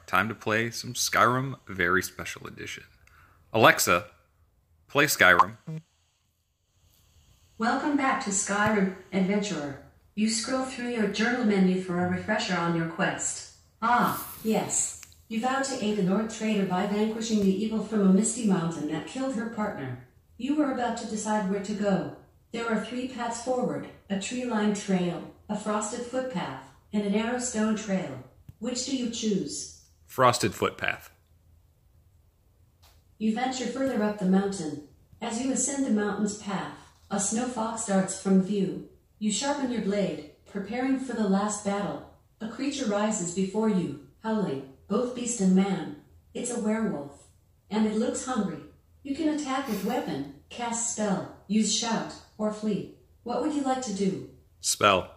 time to play some Skyrim Very Special Edition. Alexa, play Skyrim. Welcome back to Skyrim, Adventurer. You scroll through your journal menu for a refresher on your quest. Ah, yes. You vowed to aid a Nord trader by vanquishing the evil from a misty mountain that killed her partner. You were about to decide where to go. There are 3 paths forward, a tree-lined trail, a frosted footpath, and a narrow stone trail. Which do you choose? Frosted footpath. You venture further up the mountain. As you ascend the mountain's path, a snow fox darts from view. You sharpen your blade, preparing for the last battle. A creature rises before you, howling, both beast and man. It's a werewolf, and it looks hungry. You can attack with weapon, cast spell, use shout, or flee. What would you like to do? Spell.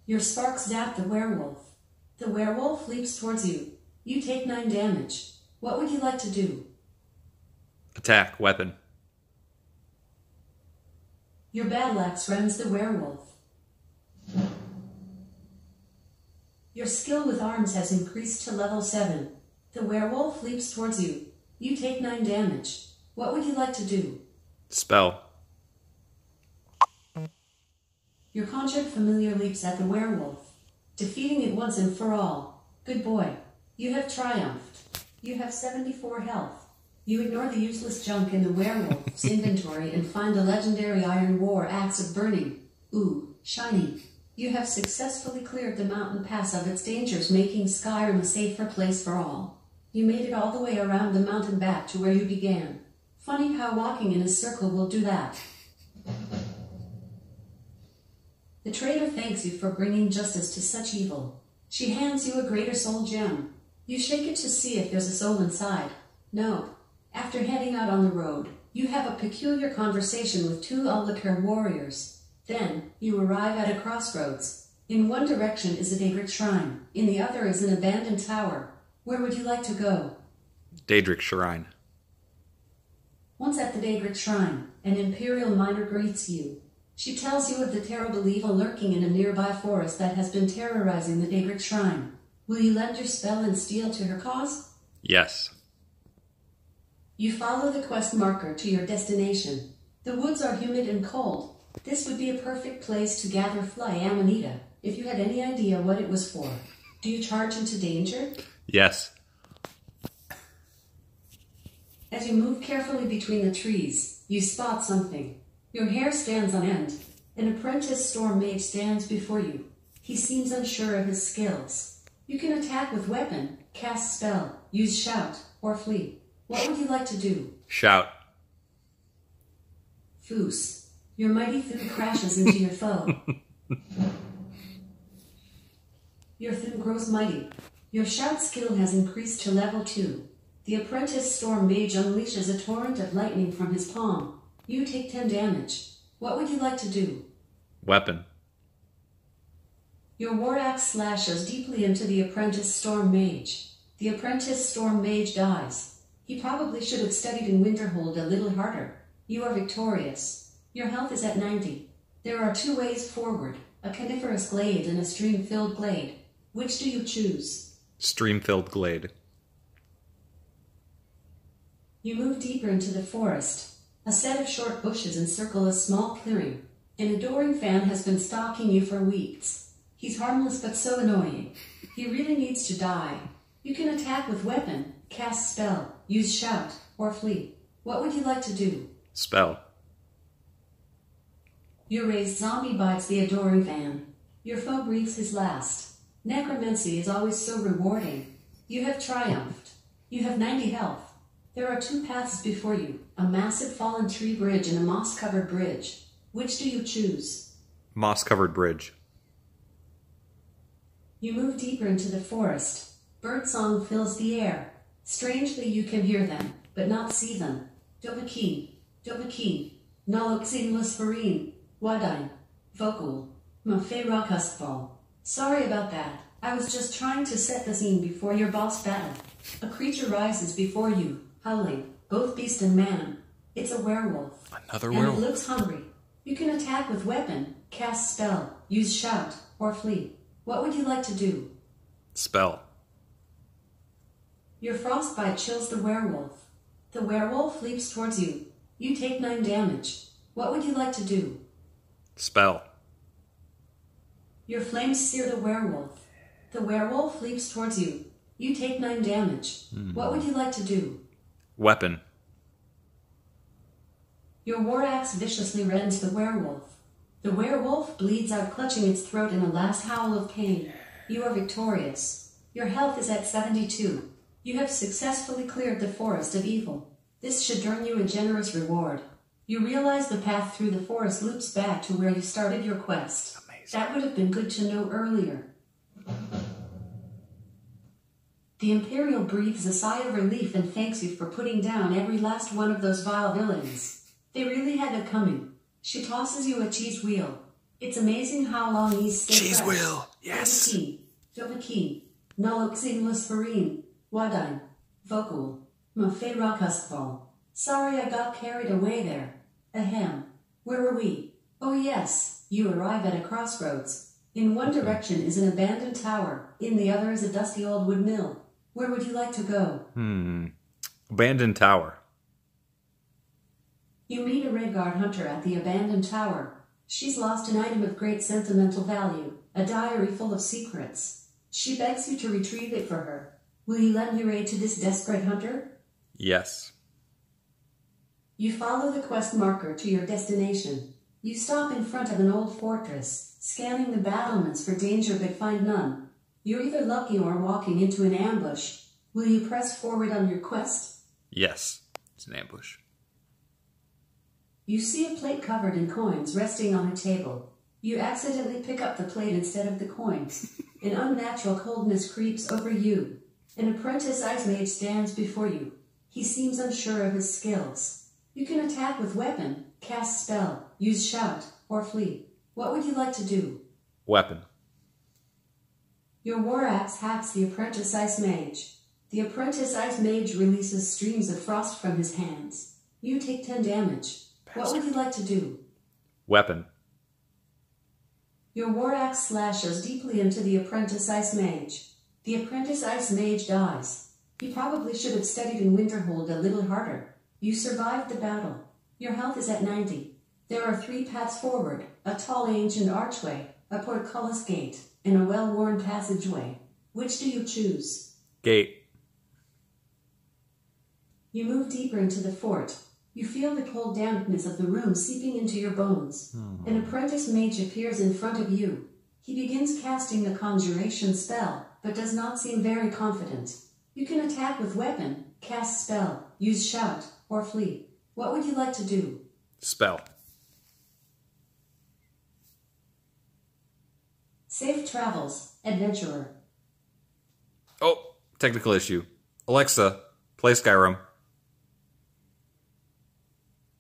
Your sparks zap the werewolf. The werewolf leaps towards you. You take 9 damage. What would you like to do? Attack, weapon. Your battle axe rends the werewolf. Your skill with arms has increased to level 7. The werewolf leaps towards you. You take 9 damage. What would you like to do? Spell. Your conjured familiar leaps at the werewolf, defeating it once and for all. Good boy. You have triumphed. You have 74 health. You ignore the useless junk in the werewolf's inventory and find a legendary Iron War Axe of Burning. Ooh, shiny. You have successfully cleared the mountain pass of its dangers, making Skyrim a safer place for all. You made it all the way around the mountain back to where you began. Funny how walking in a circle will do that. The trader thanks you for bringing justice to such evil. She hands you a greater soul gem. You shake it to see if there's a soul inside. No. After heading out on the road, you have a peculiar conversation with 2 Ullikar warriors. Then, you arrive at a crossroads. In one direction is a Daedric shrine. In the other is an abandoned tower. Where would you like to go? Daedric Shrine. Once at the Daedric shrine, an Imperial miner greets you. She tells you of the terrible evil lurking in a nearby forest that has been terrorizing the Daedric shrine. Will you lend your spell and steel to her cause? Yes. You follow the quest marker to your destination. The woods are humid and cold. This would be a perfect place to gather fly amanita, if you had any idea what it was for. Do you charge into danger? Yes. As you move carefully between the trees, you spot something. Your hair stands on end. An apprentice storm mage stands before you. He seems unsure of his skills. You can attack with weapon, cast spell, use shout, or flee. What would you like to do? Shout. Foos. Your mighty Thun crashes into your foe. Your Thun grows mighty. Your shout skill has increased to level 2. The apprentice storm mage unleashes a torrent of lightning from his palm. You take 10 damage. What would you like to do? Weapon. Your war axe slashes deeply into the apprentice storm mage. The apprentice storm mage dies. He probably should have studied in Winterhold a little harder. You are victorious. Your health is at 90. There are 2 ways forward, a coniferous glade and a stream-filled glade. Which do you choose? Stream-filled glade. You move deeper into the forest. A set of short bushes encircle a small clearing. An adoring fan has been stalking you for weeks. He's harmless but so annoying. He really needs to die. You can attack with weapon, cast spell, use shout, or flee. What would you like to do? Spell. Your raised zombie bites the adoring fan. Your foe breathes his last. Necromancy is always so rewarding. You have triumphed. You have 90 health. There are 2 paths before you, a massive fallen tree bridge and a moss-covered bridge. Which do you choose? Moss-covered bridge. You move deeper into the forest. Birdsong fills the air. Strangely, you can hear them, but not see them. Dobaki, Dobaki, Naloxingless Farine, Wadine, Vokul, Maferakustfall. Sorry about that. I was just trying to set the scene before your boss battle. A creature rises before you, howling, both beast and man. It's a werewolf. Another werewolf. And it looks hungry. You can attack with weapon, cast spell, use shout, or flee. What would you like to do? Spell. Your frostbite chills the werewolf. The werewolf leaps towards you. You take 9 damage. What would you like to do? Spell. Your flames sear the werewolf. The werewolf leaps towards you. You take 9 damage. What would you like to do? Weapon. Your war axe viciously rends the werewolf. The werewolf bleeds out, clutching its throat in a last howl of pain. You are victorious. Your health is at 72. You have successfully cleared the forest of evil. This should earn you a generous reward. You realize the path through the forest loops back to where you started your quest. Amazing. That would have been good to know earlier. The Imperial breathes a sigh of relief and thanks you for putting down every last one of those vile villains. They really had it coming. She tosses you a cheese wheel. It's amazing how long these stay Cheese fresh. wheel, yes. Dovaki, Noloxinglus Farine, Wadine, Vokul, Mafe Rokuskval. Sorry I got carried away there. Ahem. Where were we? Oh yes, you arrive at a crossroads. In one direction is an abandoned tower, in the other is a dusty old wood mill. Where would you like to go? Abandoned tower. You meet a Redguard hunter at the abandoned tower. She's lost an item of great sentimental value, a diary full of secrets. She begs you to retrieve it for her. Will you lend your aid to this desperate hunter? Yes. You follow the quest marker to your destination. You stop in front of an old fortress, scanning the battlements for danger but find none. You're either lucky or walking into an ambush. Will you press forward on your quest? Yes. It's an ambush. You see a plate covered in coins resting on a table. You accidentally pick up the plate instead of the coins. An unnatural coldness creeps over you. An apprentice ice mage stands before you. He seems unsure of his skills. You can attack with weapon, cast spell, use shout, or flee. What would you like to do? Weapon. Your war axe hacks the apprentice ice mage. The apprentice ice mage releases streams of frost from his hands. You take 10 damage. What would you like to do? Weapon. Your war axe slashes deeply into the apprentice ice mage. The apprentice ice mage dies. He probably should have studied in Winterhold a little harder. You survived the battle. Your health is at 90. There are 3 paths forward, a tall ancient archway, a portcullis gate, and a well-worn passageway. Which do you choose? Gate. You move deeper into the fort. You feel the cold dampness of the room seeping into your bones. An apprentice mage appears in front of you. He begins casting the conjuration spell, but does not seem very confident. You can attack with weapon, cast spell, use shout, or flee. What would you like to do? Spell. Safe travels, adventurer. Oh, technical issue. Alexa, play Skyrim.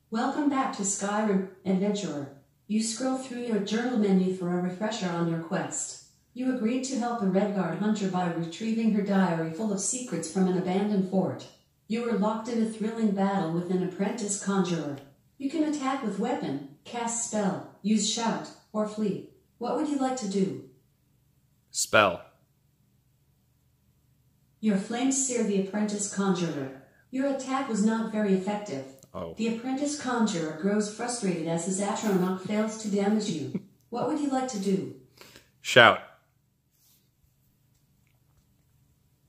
Welcome back to Skyrim, adventurer. You scroll through your journal menu for a refresher on your quest. You agreed to help a Redguard hunter by retrieving her diary full of secrets from an abandoned fort. You were locked in a thrilling battle with an apprentice conjurer. You can attack with weapon, cast spell, use shout, or flee. What would you like to do? Spell. Your flames sear the apprentice conjurer. Your attack was not very effective. Oh. The apprentice conjurer grows frustrated as his atronach fails to damage you. What would you like to do? Shout.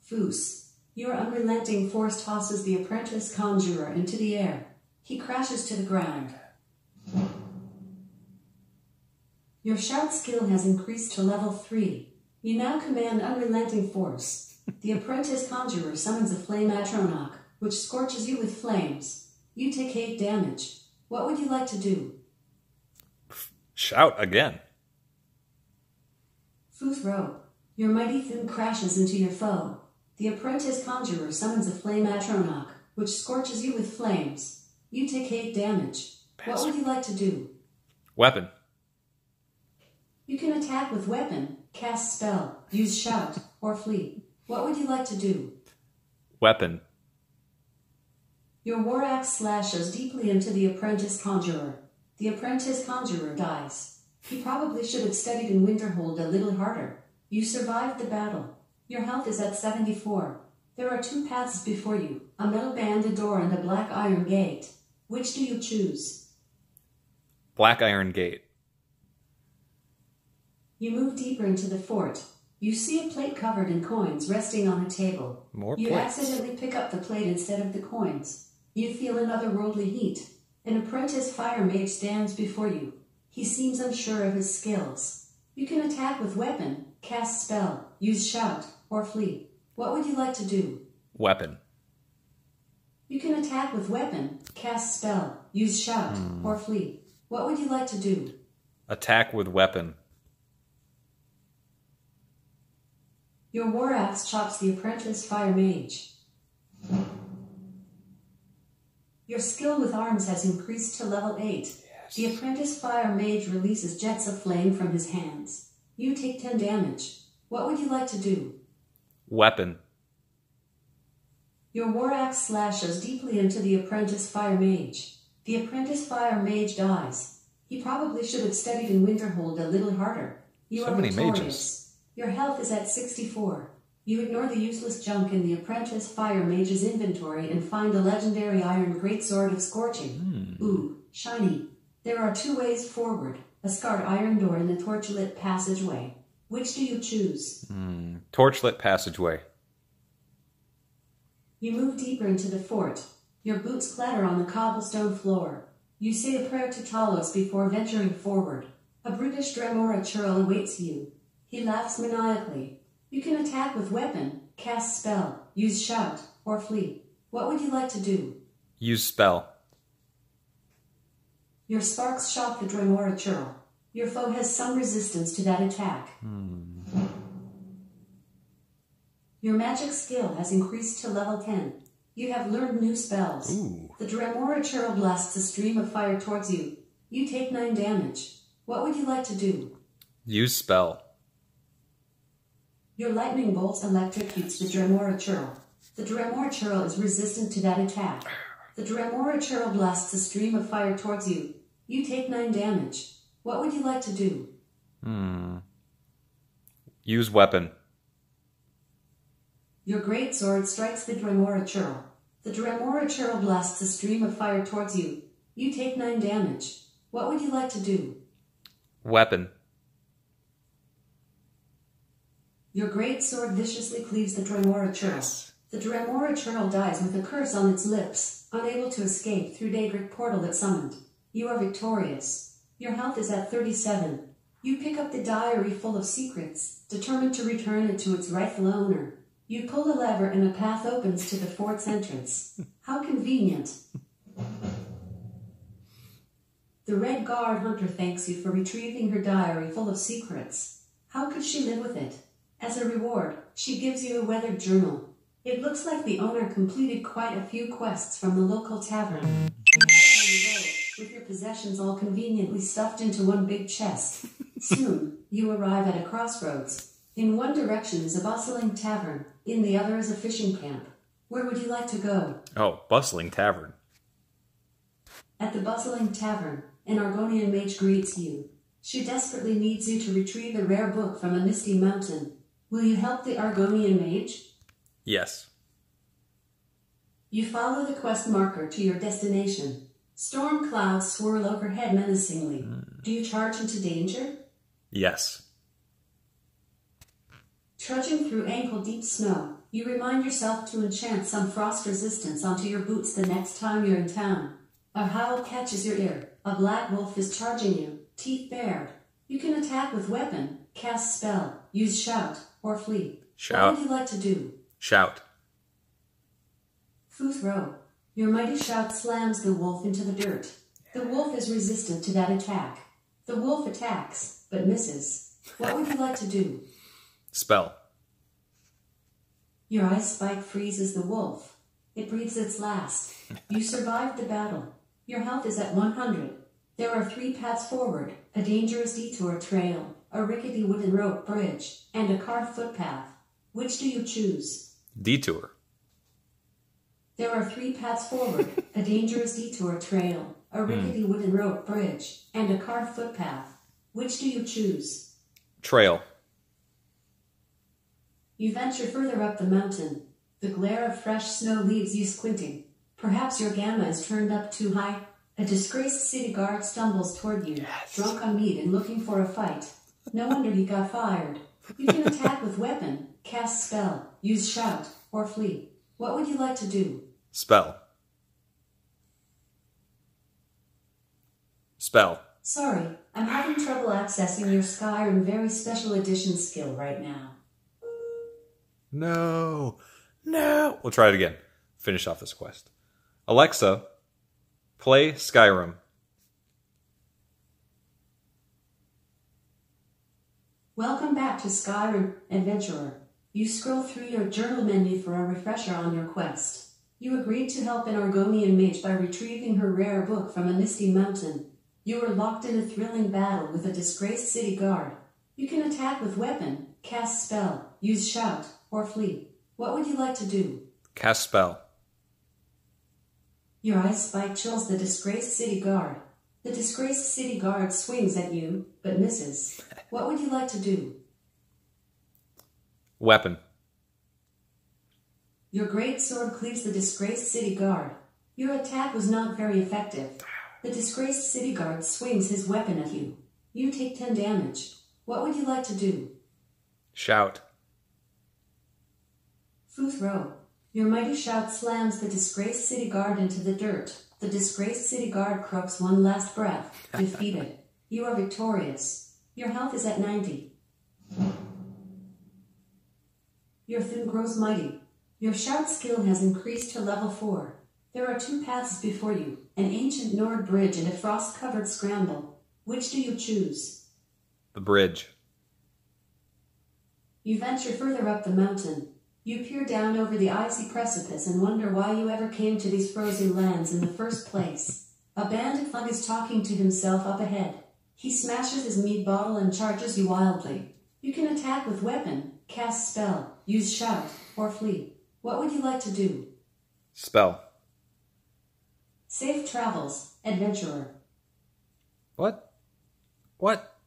Foos. Your unrelenting force tosses the apprentice conjurer into the air. He crashes to the ground. Your shout skill has increased to level 3. You now command unrelenting force. The apprentice conjurer summons a flame atronach, which scorches you with flames. You take 8 damage. What would you like to do? Shout again. Futhro. Your mighty thing crashes into your foe. The apprentice conjurer summons a flame atronach, which scorches you with flames. You take 8 damage. What would you like to do? Weapon. You can attack with weapon, cast spell, use shout, or flee. What would you like to do? Weapon. Your war axe slashes deeply into the apprentice conjurer. The apprentice conjurer dies. He probably should have studied in Winterhold a little harder. You survived the battle. Your health is at 74. There are two paths before you, a metal banded door and a black iron gate. Which do you choose? Black iron gate. You move deeper into the fort. You see a plate covered in coins resting on a table. More You plates. accidentally pick up the plate instead of the coins. You feel another worldly heat. An apprentice fire mage stands before you. He seems unsure of his skills. You can attack with weapon, cast spell, use shout, or flee. What would you like to do? Weapon. You can attack with weapon, cast spell, use shout, or flee. What would you like to do? Attack with weapon. Your war axe chops the apprentice fire mage. Your skill with arms has increased to level 8. Yes. The apprentice fire mage releases jets of flame from his hands. You take 10 damage. What would you like to do? Weapon. Your war axe slashes deeply into the apprentice fire mage. The apprentice fire mage dies. He probably should have studied in Winterhold a little harder. You So are many victorious. mages. Your health is at 64. You ignore the useless junk in the apprentice fire mage's inventory and find a legendary iron greatsword of scorching. Ooh, shiny. There are two ways forward, a scarred iron door and a torchlit passageway. Which do you choose? Torchlit passageway. You move deeper into the fort. Your boots clatter on the cobblestone floor. You say a prayer to Talos before venturing forward. A brutish Dremora churl awaits you. He laughs maniacally. You can attack with weapon, cast spell, use shout, or flee. What would you like to do? Use spell. Your sparks shock the Dremora churl. Your foe has some resistance to that attack. Your magic skill has increased to level 10. You have learned new spells. Ooh. The Dremora churl blasts a stream of fire towards you. You take 9 damage. What would you like to do? Use spell. Your lightning bolt electrocutes the Dremora churl. The Dremora churl is resistant to that attack. The Dremora churl blasts a stream of fire towards you. You take 9 damage. What would you like to do? Use weapon. Your great sword strikes the Dremora churl. The Dremora churl blasts a stream of fire towards you. You take 9 damage. What would you like to do? Weapon. Your great sword viciously cleaves the Dremora churl. Yes. The Dremora churl dies with a curse on its lips, unable to escape through Daedric portal it summoned. You are victorious. Your health is at 37. You pick up the diary full of secrets, determined to return it to its rightful owner. You pull a lever and a path opens to the fort's entrance. How convenient. The Red Guard Hunter thanks you for retrieving her diary full of secrets. How could she live with it? As a reward, she gives you a weathered journal. It looks like the owner completed quite a few quests from the local tavern. You head on the road, with your possessions all conveniently stuffed into one big chest. Soon, you arrive at a crossroads. In one direction is a bustling tavern, in the other is a fishing camp. Where would you like to go? Oh, bustling tavern. At the bustling tavern, an Argonian mage greets you. She desperately needs you to retrieve a rare book from a misty mountain. Will you help the Argonian mage? Yes. You follow the quest marker to your destination. Storm clouds swirl overhead menacingly. Do you charge into danger? Yes. Trudging through ankle-deep snow, you remind yourself to enchant some frost resistance onto your boots the next time you're in town. A howl catches your ear. A black wolf is charging you, teeth bared. You can attack with weapon, cast spell, use shout, or flee. Shout. What would you like to do? Shout. Futhro. Your mighty shout slams the wolf into the dirt. The wolf is resistant to that attack. The wolf attacks, but misses. What would you like to do? Spell. Your ice spike freezes the wolf. It breathes its last. You survived the battle. Your health is at 100. There are 3 paths forward, a dangerous detour trail, a rickety wooden rope bridge, and a carved footpath. Which do you choose? Detour. There are 3 paths forward, a dangerous detour trail, a rickety wooden rope bridge, and a carved footpath. Which do you choose? Trail. You venture further up the mountain. The glare of fresh snow leaves you squinting. Perhaps your gamma is turned up too high. A disgraced city guard stumbles toward you, drunk on meat and looking for a fight. No wonder he got fired. You can attack with weapon, cast spell, use shout, or flee. What would you like to do? Spell. Spell. Sorry, I'm having trouble accessing your Skyrim Very Special Edition skill right now. No. No. We'll try it again. Finish off this quest. Alexa, play Skyrim. Welcome back to Skyrim, Adventurer. You scroll through your journal menu for a refresher on your quest. You agreed to help an Argonian mage by retrieving her rare book from a misty mountain. You were locked in a thrilling battle with a disgraced city guard. You can attack with weapon, cast spell, use shout, or flee. What would you like to do? Cast spell. Your ice spike chills the disgraced city guard. The disgraced city guard swings at you, but misses. What would you like to do? Weapon. Your great sword cleaves the disgraced city guard. Your attack was not very effective. The disgraced city guard swings his weapon at you. You take 10 damage. What would you like to do? Shout. Futhro. Your mighty shout slams the disgraced city guard into the dirt. The disgraced city guard croaks one last breath. Defeated. You are victorious. Your health is at 90. Your thing grows mighty. Your shout skill has increased to level 4. There are 2 paths before you, an ancient Nord bridge and a frost-covered scramble. Which do you choose? The bridge. You venture further up the mountain. You peer down over the icy precipice and wonder why you ever came to these frozen lands in the first place. A bandit thug is talking to himself up ahead. He smashes his mead bottle and charges you wildly. You can attack with weapon, cast spell, use shout, or flee. What would you like to do? Spell. Safe travels, adventurer. What? What?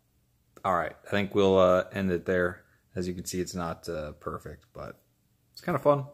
Alright, I think we'll end it there. As you can see, it's not perfect, but it's kind of fun.